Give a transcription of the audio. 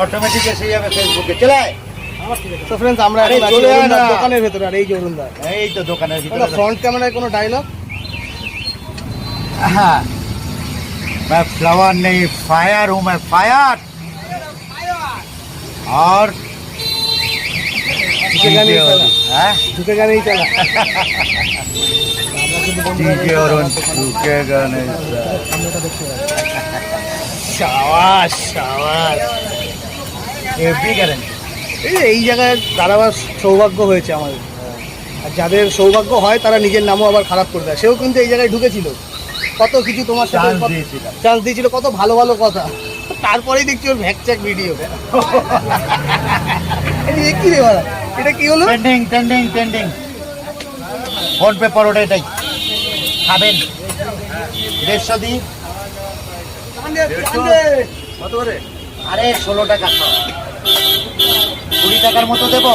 Automatic এসে যাবে ফেসবুকে। চলে আয়। তো ফ্রেন্ডস আমরা আরে এখন আছি চলে আয় অরুণদার না। দোকানের ভেতরে, আর এই যে অরুণদা। এই তো দোকানের ভিতরে। ফ্রন্ট ক্যামেরায় কোনো ডায়লগ? हाँ मैं फ्लावर नहीं फायर हूँ, मैं फायर। और झुकेगा नहीं साला, हाँ झुकेगा नहीं चला। डीजे और झुकेगा नहीं साला। शाबाश शाबाश। FD guarantee. এই জায়গায় দাঁড়াবার সৌভাগ্য হয়েছে আমাদের, আর যাদের সৌভাগ্য হয় তারা নিজের নামও আবার খারাপ করে দেয়। সেও কিন্তু এই জায়গায় ঢুকেছিল, কত কিছু তোমার সাথে চান্স দিয়েছিল, কত ভালো ভালো কথা, তারপরেই দেখছি ওর ভ্যাকচ্যাক ভিডিও। কি রে বাড়া, এটা কি হলো? Trending trending trending. ফোন পে পরোটা এটাই খাবেন। 150 দিই। কত করে? আরে 16 টাকা, 20 টাকার মতো দেবো।